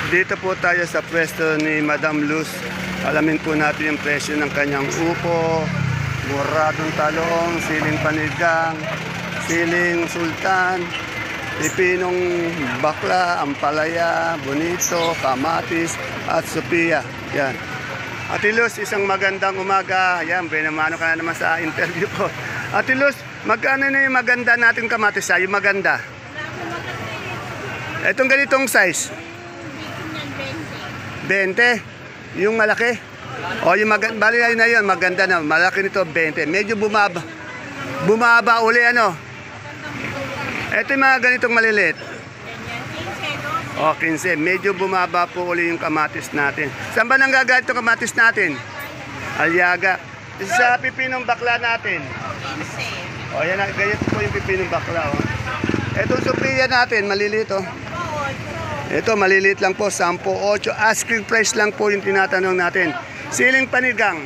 Dito po tayo sa pwesto ni Madam Luz. Alamin po natin yung presyo ng kanyang upo, muradong talong, siling panigang, siling sultan, pipinong bakla, ampalaya, bonito, kamatis, at sophia. Yan. Ate Luz, isang magandang umaga. Yan, binamano ka na naman sa interview ko. Ate Luz, magkano na yung maganda natin kamatis? Yung maganda. Itong ganitong size? 20. Yung malaki? O yung maganda, bali na yun, maganda na. Malaki nito, 20. Medyo bumaba. Bumaba uli, ano? Ito yung mga ganitong maliliit. O, 15. Medyo bumaba po uli yung kamatis natin. Saan ba nanggagalit itong kamatis natin? Aliaga. Sa pipinong bakla natin. 15. O, yan, ganyan po yung pipinong bakla. O. Itong sophia natin, maliliit o. Ito, maliliit lang po, 10, 8. Asking price lang po yung tinatanong natin. Siling panigang.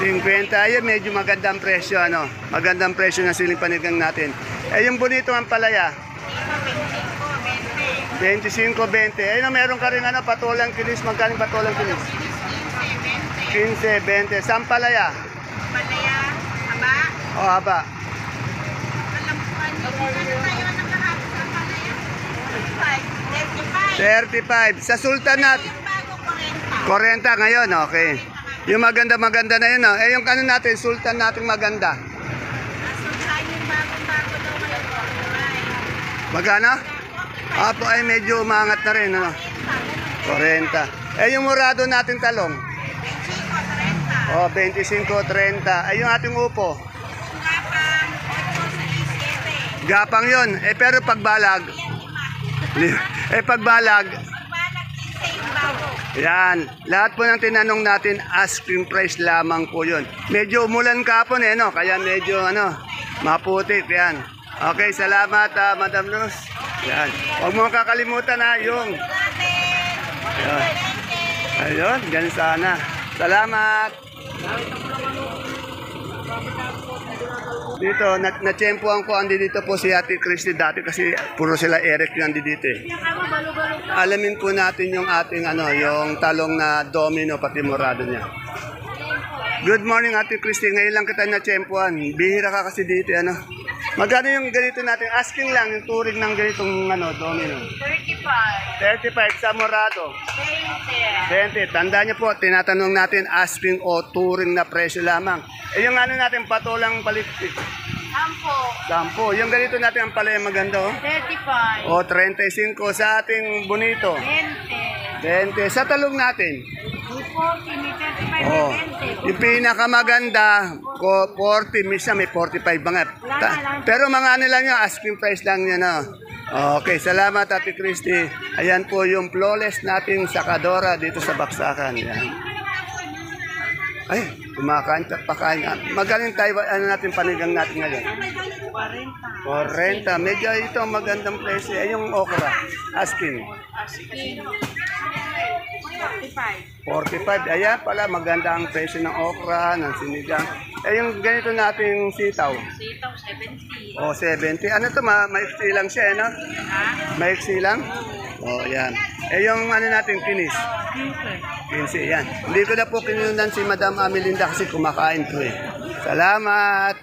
50. Ayun, medyo magandang presyo, ano. Magandang presyo ng siling panigang natin. Eh, yung bonito ang palaya. 25, 20. Ayun, meron ka rin, ano, patulang kilis. Magkano patulang kilis? 15, 20. Saan palaya? Palaya, haba. O, haba. 35. Sa sultan natin. 40 ngayon, okay. Yung maganda-maganda na yun, no? Eh, yung ano natin, sultan natin maganda. Magana? Apo ay medyo umangat na rin, ano? 40. Eh, yung murado natin talong? 25, 30. Ay, yung ating upo? Gapang yun. Eh, pero pagbalag? Pagbalag? Yan. Lahat po ng tinanong natin, asking price lamang po yun. Medyo umulan kapon no? Kaya medyo, maputik. Yan. Okay, salamat, Madam Luz. Yan. Huwag mo kakalimutan, yung... Ayun. Ayun, ganun sana. Salamat. Dito, na-tsempuhan ko, andi dito po si Ate Christy dati kasi puro sila Eric yung andi dito eh. Alamin po natin yung ating yung talong na domino pati morado niya. Good morning Ate Christy, ngayon lang kita na-tsempuhan. Bihira ka kasi dito, Magkano yung ganito natin? Asking lang yung turing ng ganitong domino. 35 sa morado. 20. Tandaan niyo po, tinatanong natin asking o turing na presyo lamang. Eh yung natin, patulang palikpik. 10. Yung ganito natin ang palaya maganda, 35. O 35 sa ating bonito. 20. Sa talong natin. 40, Yung pinakamaganda, 40, minsan may 45 mga. Pero mga lang yun, asking price lang yun. Okay, salamat Ate Christy. Ayan po yung flawless nating sakadora dito sa Baksakan. Yan. Ay, kumakain, pakain. Magaling tayo, natin panigang natin ngayon? 40. Medyo ito magandang presyo. Ay, yung okra, asking. 45. Ayan pala, maganda ang presyo ng okra, ng sinigang. Eh, yung ganito nating sitaw? Sitaw, 70. O, 70. Ano ito, maiksi lang siya, Maiksi lang? O, yan. Eh, yung natin, kinis? 15, yan. Hindi ko na po kinunan si Madam Amelinda kasi kumakain ko eh. Salamat!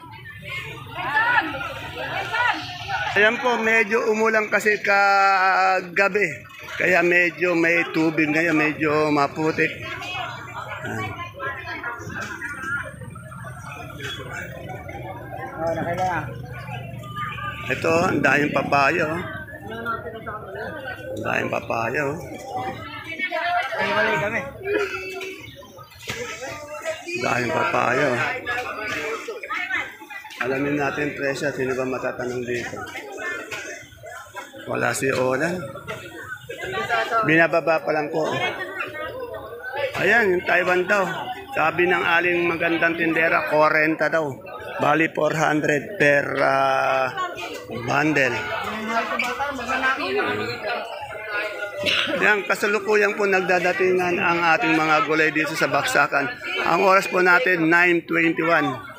Ayan po, medyo umulang kasi kagabi. Kaya medyo may tubig ngayon, medyo maputik. Ito, ang daming papaya. Ang daming papaya. Ang daming papaya. Alamin natin presyo. Sino ba matatanong dito? Wala si Olan. Binababa pa lang po. Ayan, yung Taiwan daw. Sabi ng aling magandang tindera, 40 daw. Bali 400 per bundle. Yan, kasalukuyan po nagdadatingan ang ating mga gulay dito sa Baksakan. Ang oras po natin, 9:21.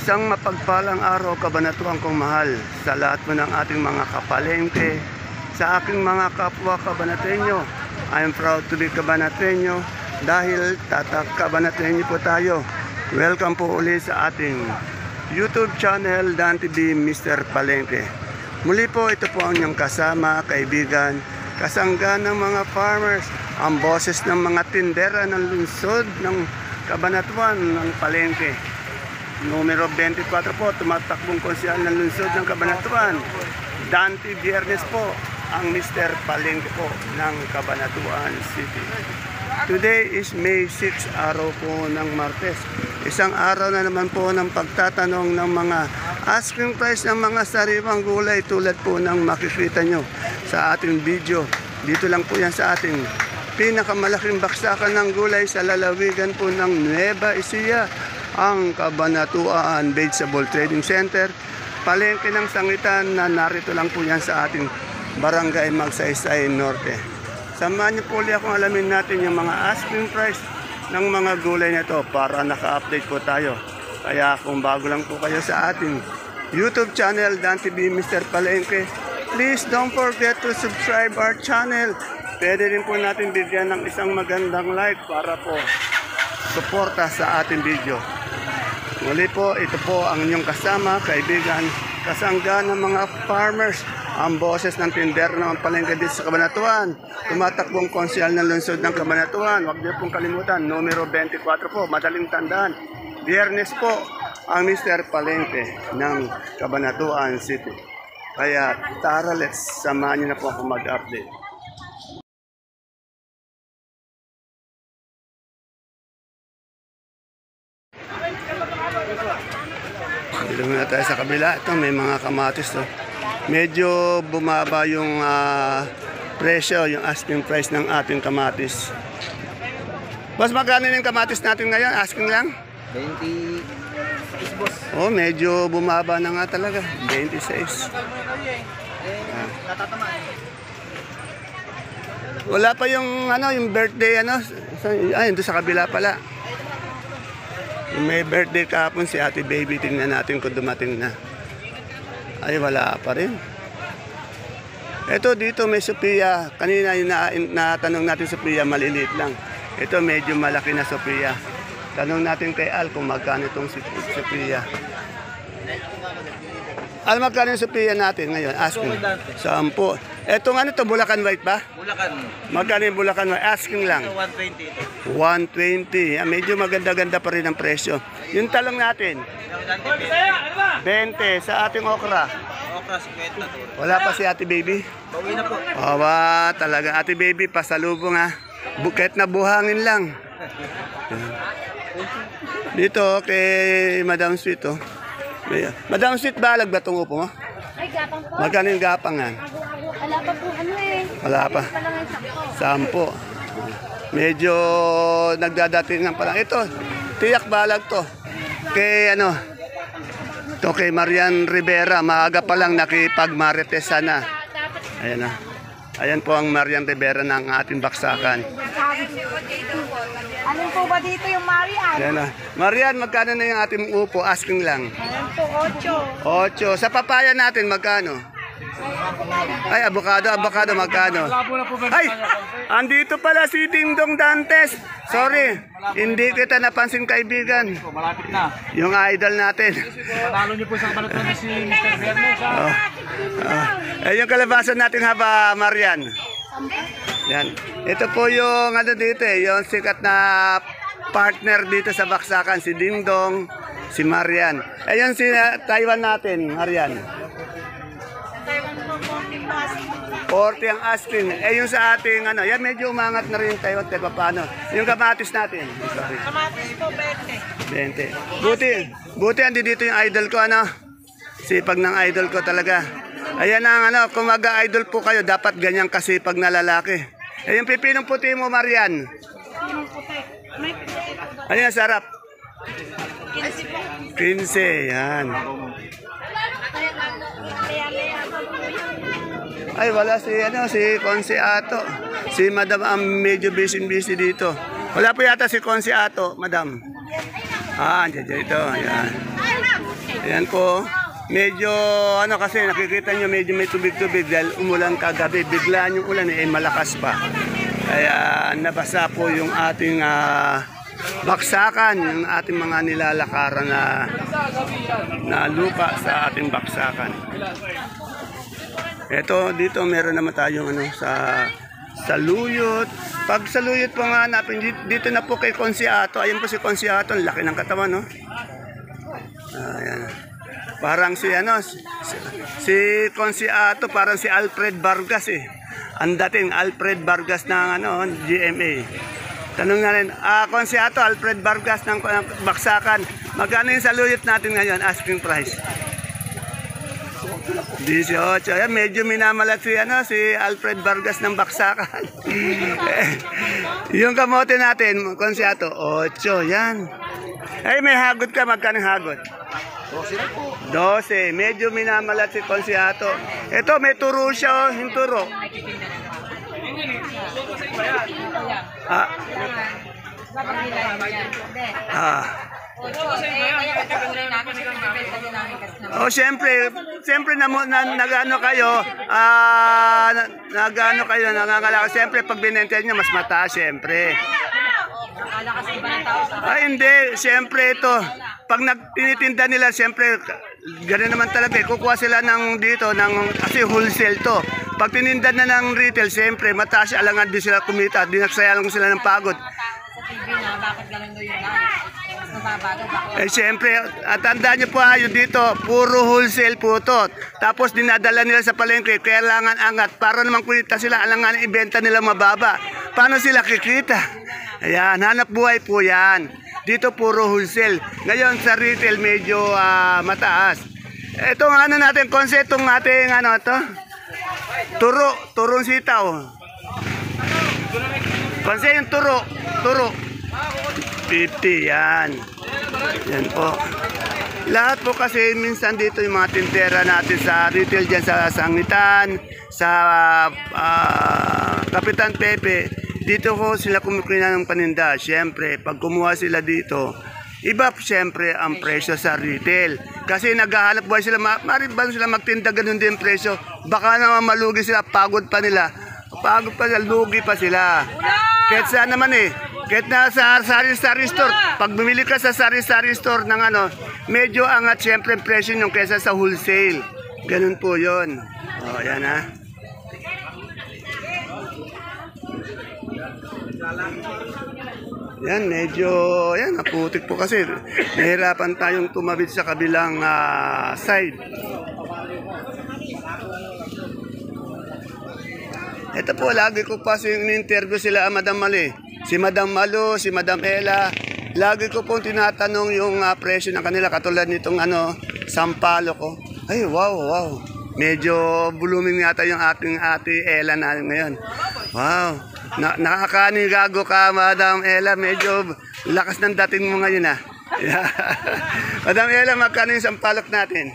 Isang mapagpalang araw, kabanatuan kong mahal, sa lahat mo ng ating mga kapalengke, sa aking mga kapwa kabanatenyo. I am proud to be kabanatenyo dahil tatak kabanatenyo po tayo. Welcome po ulit sa ating YouTube channel, Dan TV Mr. Palengke. Muli po, ito po ang inyong kasama, kaibigan, kasangga ng mga farmers, ang boses ng mga tindera ng lungsod ng Kabanatuan ng Palengke. Numero 24 po, tumatakbong konsyal ng lungsod ng Kabanatuan. Dante Biernes po, ang Mr. Palengke po ng Cabanatuan City. Today is May 6, araw po ng Martes. Isang araw na naman po ng pagtatanong ng mga asking price ng mga sariwang gulay tulad po ng makikita nyo sa ating video. Dito lang po yan sa ating pinakamalaking baksakan ng gulay sa lalawigan po ng Nueva Ecija, ang Cabanatuan Vegetable Trading Center, palengke ng sangitan na narito lang po yan sa ating Barangay Magsaysay Norte. Samahan niyo po ulit akong alamin natin yung mga asking price ng mga gulay na ito para naka-update po tayo. Kaya kung bago lang po kayo sa ating YouTube channel, Dan TV Mr. Palengke, please don't forget to subscribe our channel. Pwede rin po natin bigyan ng isang magandang like para po suporta sa ating video. Muli po, ito po ang inyong kasama, kaibigan, kasangga ng mga farmers, ang boses ng tinder ng palengke dito sa Cabanatuan. Tumatakbong konsyal ng lungsod ng Cabanatuan. Huwag niyo pong kalimutan, numero 24 po, madaling tandaan. Biyernes po, ang Mr. Palengke ng Cabanatuan City. Kaya tara, let's samahan niyo na po ako mag-update. Dito muna tayo sa kabila. Ito may mga kamatis to. Medyo bumaba yung presyo, yung asking price ng ating kamatis. Boss, magkano yung kamatis natin ngayon? Asking lang? 26, boss. Oh, medyo bumaba na nga talaga. 26. Wala pa yung yung birthday ay, doon sa kabila pala. May birthday kahapon si Ate Baby. Tingnan natin kung dumating na. Ay, wala pa rin. Ito dito may Sophia. Kanina yung natanong natin Sophia, maliliit lang. Ito medyo malaki na Sophia. Tanong natin kay Al kung magkano itong Sophia. Al, magkano yung Sophia natin ngayon? Asking. 10. Etong to, Bulacan White ba? Bulacan. Magkano yung Bulacan White? Asking lang. 120 ito. 120. Medyo maganda-ganda pa rin ang presyo. Yung talong natin, 20 sa ating okra. Okra, 50 to. Wala pa si Ate Baby? Bawi na po. Awa, talaga. Ate Baby, pasalubong ha. Bukit na buhangin lang. Dito kay Madam Sweet, oh. Madam Sweet, balag ba itong upo mo? Ay, gapang po. Magkano yung gapang nga? Wala pa po Wala pa. Pa lang ang 10. Medyo nagdadatingan pa lang. Ito, tiyak balag to. Kay to kay Marian Rivera, maaga pa lang nakipagmarites na. Ayan na. Ayan po ang Marian Rivera ng ating baksakan. Alin po ba dito yung Marian? Ayan na. Marian, magkano na yung ating upo? Asking lang. Alin po, 8. 8. Sa papaya natin, magkano? Ay, avocado magkano? Ay, andito pala si Ding Dong Dantes. Sorry, hindi kita napansin, kaibigan. Malapit na. Yung idol natin. Panalo niyo po sa Cabanatuan si Mr. Biernes. Yung kalabasan natin haba, Marian. Yan. Ito po yung dito yung sikat na partner dito sa baksakan, si Ding Dong, si Marian. Ayun si Taiwan natin, Marian. 40 ang asking. Yung sa ating yan medyo umangat na rin Taiwan, pero paano? Yung kamatis natin. Sorry. Kamatis po, 20. 20. Buti andi dito yung idol ko, Sipag ng idol ko talaga. Ayan ang kung mag-idol po kayo, dapat ganyang kasipag na lalaki. Yung pipinong puti mo, Marian. Yung puti. May puti. Ano yung sarap? 15 po. 15, yan. Ay, wala si Consi Ato. Si Madam ang medyo busy dito. Wala po yata si Consi Ato, Madam. Andiyan ito. Ayan. Ayan po. Medyo ano kasi nakikita nyo medyo may tubig-tubig dahil umulan kagabi. Biglaan yung ulan malakas pa. Kaya nabasa po yung ating baksakan, yung ating mga nilalakaran na lupa sa ating baksakan. Ito dito meron naman tayong ano sa saluyot. Pag saluyot po nga hanapin dito na po kay Consiato. Ayun po si Consiato, ang laki ng katawan, no? Ayan. Parang si ano si Consiato, parang si Alfred Vargas eh. Ang dating Alfred Vargas ng ano GMA. Tanong na rin, Consiato, Alfred Vargas ng baksakan. Magkano yung saluyot natin ngayon? Asking price. 18. Ayan, medyo minamalat si, ano, si Alfred Vargas ng baksakan. Yung kamote natin, Consiato, 8. Yan. Ay, may hagot ka. Magkano yung hagot? 12. Medyo minamalat si Consiato. Ito, may turo siya. Yung turo. Oh, siyempre nagano kayo, nangangalak. Siyempre pag binenta niyo mas mataas siyempre. Hindi, siyempre ito. Pag tinitinda nila, siyempre ganoon naman talaga. Kukuha sila ng dito kasi wholesale to. Pag tininda na ng retail, siyempre mataas, alangan din sila kumita. Dinaksaya lang sila ng pagod. Bakit ganun daw yung mas mababago? Siyempre, tandaan nyo po yung dito, puro wholesale po to. Tapos dinadala nila sa palengke, kailangan angat. Para naman kumita sila, alangan ibenta nila mababa. Paano sila kikita? Ayan, hanap buhay po yan. Dito puro wholesale. Ngayon sa retail medyo mataas. Ito ang ano natin, konseptong natin ano to? Turong sitaw. Konsep yung turo. 50 yan. Yan po. Lahat po kasi minsan dito yung mga tindera natin sa retail dyan sa Sangitan, sa Kapitan Pepe. Dito ko sila kumukina ng paninda. Siyempre, pag kumuha sila dito, iba siyempre ang presyo sa retail. Kasi naghahanap buhay sila, maribang sila magtinda ganun din presyo. Baka naman malugi sila, pagod pa sila, lugi pa sila. Kahit saan naman kahit na sa sari-sari store, pag bumili ka sa sari-sari store ng ano, medyo angat siyempre ang presyo nyo kaysa sa wholesale. Ganun po yun. O, yan ha. Yan, medyo, yan, naputik po kasi. Nahirapan tayong tumawid sa kabilang side. Ito po, lagi ko pa in-interview sila Madam Mali. Si Madam Malo, si Madam Ella. Lagi ko pong tinatanong yung presyo ng kanila. Katulad nitong sampalo ko. Ay, wow. Medyo blooming yata yung ating ate Ella na ngayon. Wow. Nakakanigago ka, Madam Ella. Medyo lakas ng dating mo ngayon Madam Ella, magkano yung sampalok natin?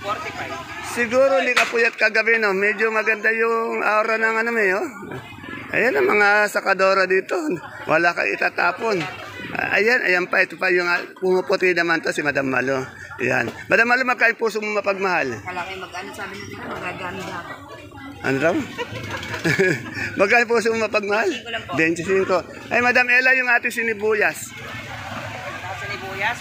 45. Siguro hindi ka puyat kagabi, no? Medyo maganda yung aura ng Ayan ang mga sakadora dito. Wala ka itatapon. Ayan pa. Ito pa yung pumuputi naman to si Madam Malo. Ayan. Madam Malo, magkano puso mo mapagmahal? Kalaki mag-ano, sabi natin magagano na ako. Ano raw? Magkano puso mo mapagmahal? 25. Ay, Madam Ella, yung ating sinibuyas. Sinibuyas,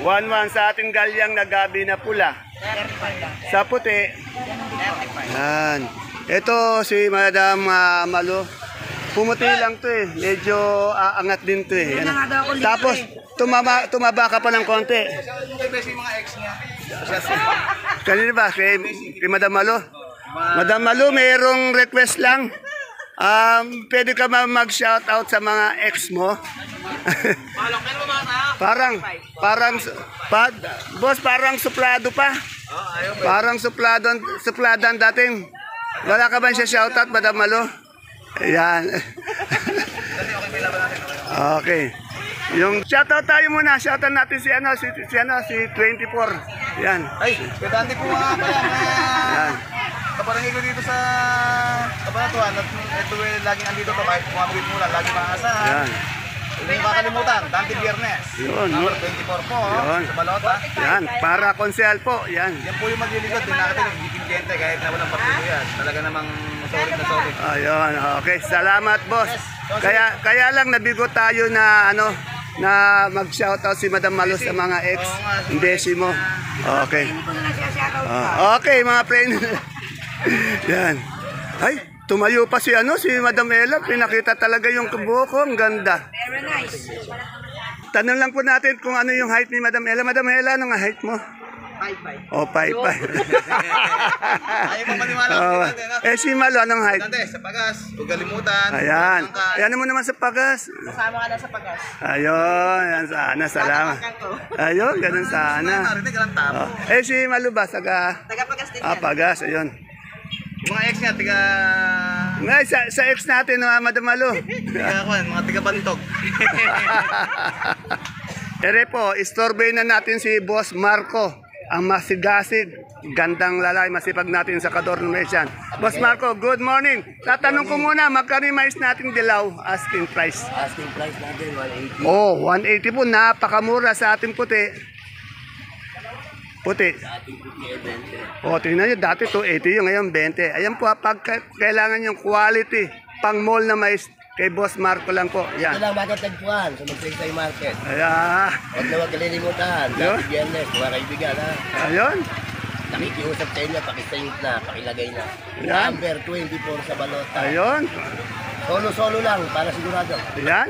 1-1. 1-1 sa ating galyang na gabi na pula. 35. Sa puti. 35. Yan. Ito si Madam Malo. Pumuti lang to Medyo aangat din to Yan. Tapos tumaba ka pa ng konti. Kanina ba? Kay Madam Malo? Madam Malo, mayroong request lang. Pwede ka mag-shoutout sa mga ex mo? Boss, parang suplado pa. Parang supladan dating. Wala ka ba siya shoutout, Madam Malo? Ayan. Okay. Yung shoutout tayo muna. Shoutout natin si 24. Yan. Ay, pedante po mga pala. Yan. Kaparangin ko dito sa Kabanatuan at ito laging andito to kahit pumamagit mula, lagi maasahan. Yan. Huwag niyo makakalimutan, Dante Biernes. Yun, no? Number 24 po, Yun. sa Balota. Yan, para konsehal po. Yan. Yan po yung maglilingkod, din natin nagbibigyente kahit na walang partido yan. Talaga namang solid na solid. Ayun, okay. Salamat, boss. Kaya lang nabigo tayo na na mag-shoutout si Madam Malo sa mga ex Indesimo. Okay. Okay, mga friend. Yan. Ay, tumayo pa si si Madam Ella. Pinakita talaga yung buhok ko. Ang ganda. Very nice. Tanong lang po natin kung ano yung height ni Madam Ella. Madam Ella, anong height mo? 5'5". Oh, 5'5". Ayaw pa maniwala Oh, ko natin, no? si Malo, anong height? Dante, sa Pagas, huwag kalimutan. Ayan. Ayan mo naman sa pagas. Kasama ka na sa pagas. Ayun, yan sana, salamat. Ayun, ganun sana. Narinig lang tapo. Oh. Si Malo ba, Taga-pagas din yan. pagas, ayun. Yung mga ex niya, tiga... Ngay, sa ex natin, Madam Malo. Mga tiga Bantog. Ere po, istorboy na natin si Boss Marco. Ang masigasig, gandang lalaki, masipag natin sa Kador Numesan. Boss Marco, good morning. Tatanong ko muna, magkano yung mais nating dilaw? Asking price. Asking price natin, 180. Oh, 180 po, napakamura sa ating puti. Puti. Ating puti ay 20. O, tingnan nyo, dati 280 yung ngayon 20. Ayan po, pag kailangan yung quality, pang mall na mais, kay Boss Marco lang po. Ito Yan. lang matatagpuan sa Magsaysay Market. Ayan. Huwag na huwag kalilimutan. Yun. Dati Biyernes, mga kaibigan ha. Ayun. Nakikiusap sa inyo, pakisayot na, pakilagay na. Yan. Number 24 sa Balota. Ayun. Solo-solo lang, para sigurado. Ayan.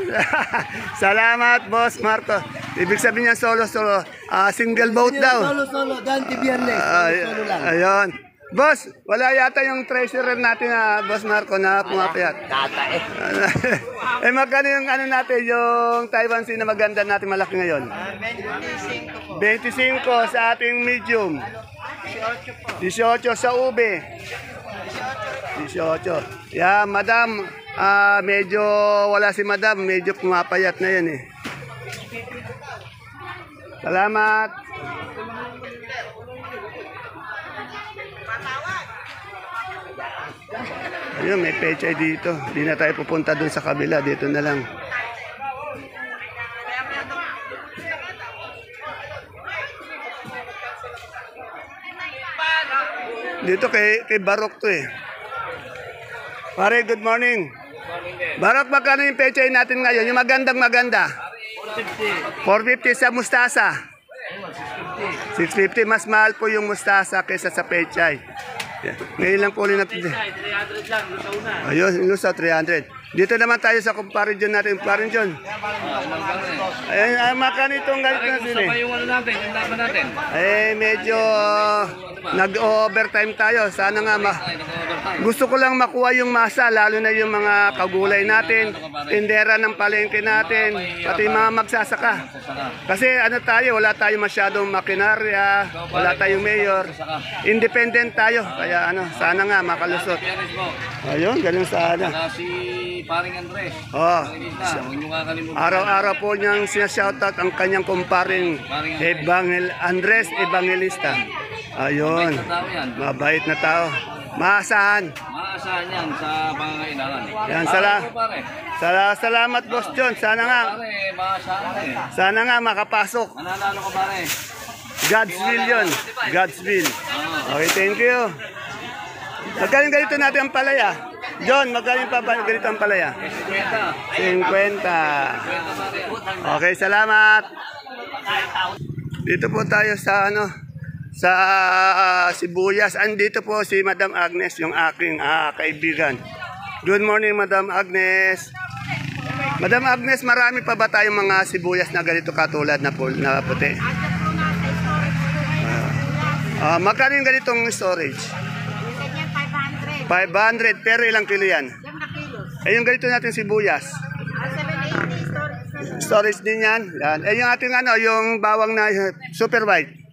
Salamat, Boss Marco. Ibig sabihin niya solo-solo. Single boat daw. Solo-solo, Dante Biyernes. Solo-solo lang. Ayun. Boss, wala yata yung treasurer natin na Boss Marco na pumapayat. Tata eh. Magkano yung natin, yung Taiwan Sea na maganda natin malaki ngayon? 25 sa ating medium. 18 sa ube. 18. Yeah, madam, medyo wala si madam, medyo pumapayat na yan eh. Salamat. Ayun, may pechay dito. Di na tayo pupunta dun sa kabila. Dito na lang. Dito kay Barok to eh. Pare, good morning. Barok, magkano yung pechay natin ngayon? Yung maganda. 450 sa mustasa. 650. Mas mahal po yung mustasa kaysa sa pechay. Yeah. Ngayon lang po ulit natin. 300 lang, lusaw na. Ayun, inusa 300. Dito naman tayo sa comparison natin. Comparison. Ayan, makano itong ganito na sila. Yung natin, yung laban natin. Medyo nag-overtime tayo. Sana nga gusto ko lang makuha yung masa, lalo na yung mga kagulay natin, tindera ng palengke natin, pati mga magsasaka. Kasi wala tayong masyadong makinarya, wala tayong mayor. Independent tayo. Kaya sana nga makalusot. Ayun, ganun sana. Si Paring Andres. Oh. Huwag nyo kakalimutan. Araw-araw po niyang sinashoutout ang kanyang kumparing Andres Evangelista. Ayun. Tao yan. Mabait na tao. Maasahan. Maasahan yan sa pangangailangan. Yan, Pare, salamat Boss John. Sana nga maasahan eh. makapasok. Mananalo ka pare. God's will yun. God's will. Okay, thank you. Magkano ganito natin ang palaya? John, magkano pa ganito ang palaya? 50. Okay, salamat. Dito po tayo sa sa sibuyas. Andito po si Madam Agnes, yung aking kaibigan. Good morning, Madam Agnes. Madam Agnes, marami pa ba tayong mga sibuyas na ganito katulad na puti? Magkano yung ganitong storage? 500, pero ilang kilo yan? Yung ganito natin sibuyas. 780 Storage din yan. Yan. Yung ating yung bawang na super white. Super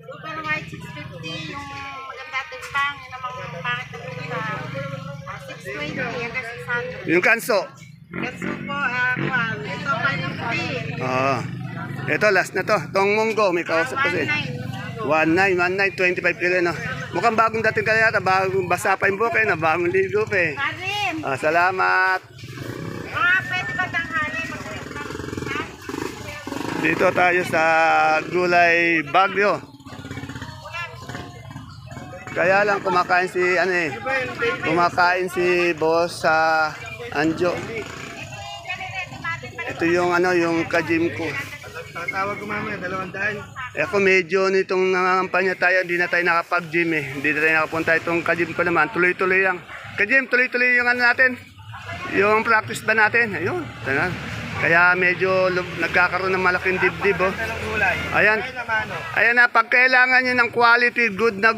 white 650, yung maganda timbang, yung namang pangit na pula, 620 hanggang 600. Yung kanso. Kasi po, ito 550. Ito, last na to. Tong munggo, may kausap kasi. 19, 25 kilo, no? Mukhang bagong dating ka yata, bagong basa pa yung buke, na bagong ligo pa eh. Karim, Salamat. pwede ba tanghali? Dito tayo sa Gulay Bagyo. Kaya lang kumakain si Boss sa Anjo. Ito yung yung kajim ko. Tatawag ko mamaya, 200. Ako medyo nitong nangangampanya tayo, hindi na tayo nakapag-gym eh. Hindi na tayo nakapunta. Itong kajim ko naman, tuloy-tuloy lang. Kajim, tuloy-tuloy yung natin. Yung practice ba natin? Ayun. Kaya medyo nagkakaroon ng malaking dibdib. Oh. Ayan. Ayan na, pag kailangan nyo ng quality, good na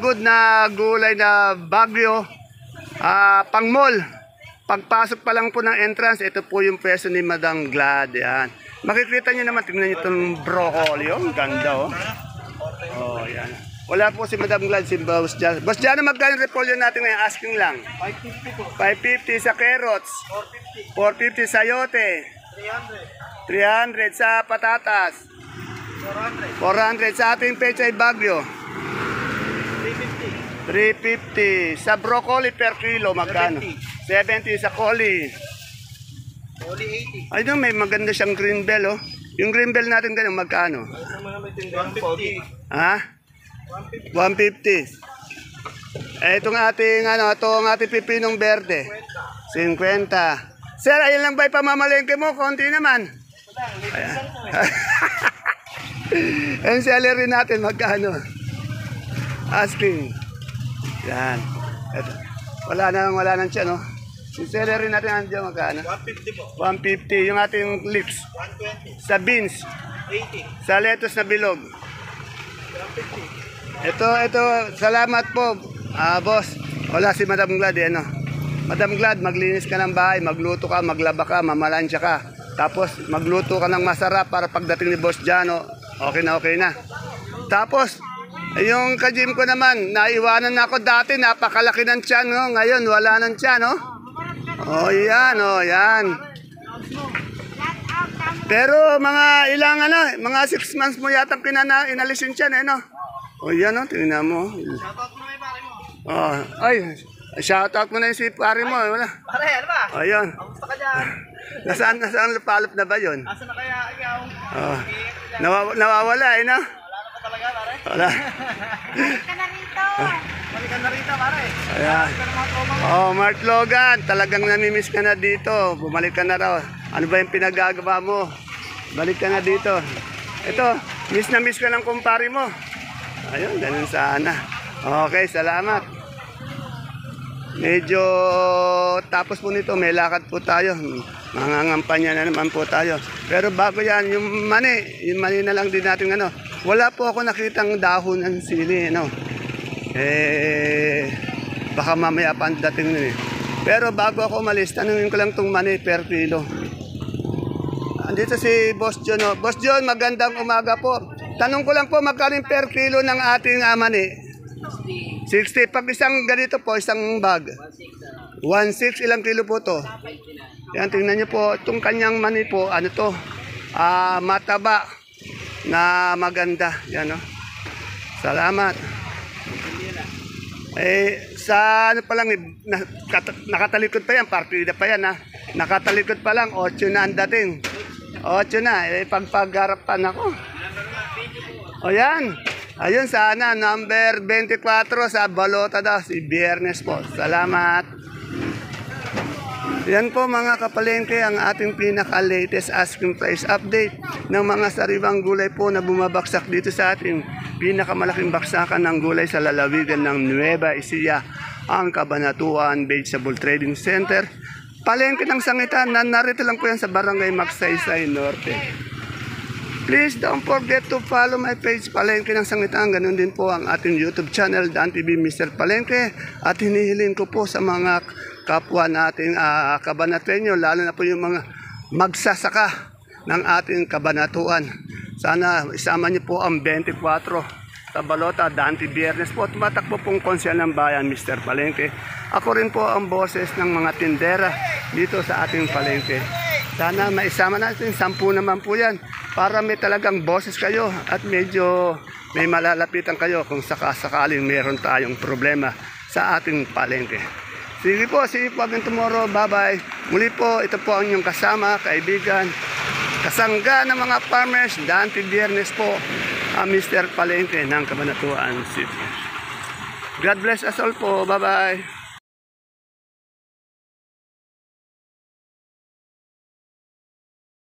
gulay na Bagyo, pang mall. Pagpasok pa lang po ng entrance, ito po yung pwesto ni Madam Glad. Yan. Makikita nyo naman, tingnan nyo itong broccoli. Oh, ganda oh. Oh, yan. Wala po si Madam Glad, si Boss Jan. Boss Jan, magkano repolyo natin ngayon? Asking lang. 550 po. 550 sa carrots. 450 sa yote. 300 sa patatas. 400 sa ating pechay Bagyo. 350 sa broccoli per kilo, magkano? 70 sa coli. Only 80. Ayun, may maganda siyang green bell, oh. Yung green bell natin ganun, magkano? 150. Ha? 150. Itong ating, itong ating pipinong berde. 50. Sir, ayun lang ba ipamamalengke mo? Konti naman. Ayan. Yung celery natin, magkano? Asking. Yan. Ito. Wala nang siya, no? Yung celery natin, andiyan, magkano? 150 po. 150. Yung ating lips. 120. Sa beans. 80. Sa lettuce na bilog. 150. Ito, salamat po, boss. Wala si Madam Glad, Madam Glad, maglinis ka ng bahay, magluto ka, maglaba ka, mamalansya ka. Tapos, magluto ka ng masarap para pagdating ni Boss Jano, okay na. Tapos, yung kajim ko naman, naiwanan na ako dati, napakalaki ng tiyan, no? Ngayon, wala ng tiyan, no? Yan. Pero mga mga 6 months mo yata inalisin tiyan, no? Yan, no? Tingnan mo. Ay, shoutout mo na yung si pare mo. Wala. Pare, ano ba? Ayun. Kamusta ka dyan? Nasaan lupalop na ba yun? Asa na kaya ikaw? Nawawala, no? Wala na pa talaga, pare. Wala. Balik ka na rito. Balikan na rito, pare. Ayan. Mark Logan, talagang namimiss ka na dito. Bumalik ka na raw. Ano ba yung pinagagawa mo? Balik ka na dito. Ito, miss ka ng kumpare mo. Ayun, ganun sana. Okay, salamat. Medyo tapos po nito, may lakad po tayo. Mangangampanya na naman po tayo. Pero bago yan, yung mani na lang din natin Wala po ako nakitang dahon ng sili, baka mamaya pa ang dating nun eh. Pero bago ako umalis, tanungin ko lang itong mani per kilo. Andito si Boss John. Boss John, magandang umaga po. Tanong ko lang po, magkano per kilo ng ating mani? 60. Pag isang ganito po, isang bag. 1.6, ilang kilo po to? Yan, tingnan nyo po. Itong kanyang mani po, mataba na maganda. Yan, Salamat. Sa pa lang, nakatalikod pa yan, partida pa yan, Nakatalikod pa lang, 8 na ang dating. 8 na, pagpagarapan ako. Yan. Ayun, sana, number 24 sa Balota daw, si Biyernes po. Salamat. Yan po mga kapalengke, ang ating pinaka-latest asking price update ng mga sariwang gulay po na bumabaksak dito sa ating pinakamalaking baksakan ng gulay sa lalawigan ng Nueva Ecija, ang Cabanatuan Vegetable Trading Center. Palengke ng sangitan, narito lang po yan sa Barangay Magsaysay Norte. Please don't forget to follow my page Palengke ng Sangitan. Ganun din po ang ating YouTube channel, Dan TV Mr. Palengke. At hinihiling ko po sa mga kapwa nating Cabanatueño, lalo na po yung mga magsasaka ng ating Cabanatuan. Sana isama niyo po ang 24 sa Balota, Dante Biyernes po. Tumatakbo pong konsyal ng bayan, Mr. Palengke. Ako rin po ang boses ng mga tindera dito sa ating palengke. Sana maisama natin, 10 naman po yan, para may talagang boses kayo at medyo may malalapitan kayo kung sakasakaling meron tayong problema sa ating palengke. Sige po, see you po again tomorrow. Bye-bye. Muli po, ito po ang inyong kasama, kaibigan, kasangga ng mga farmers, Dante Biernes po ang Mr. Palengke ng Cabanatuan City. God bless us all po. Bye-bye.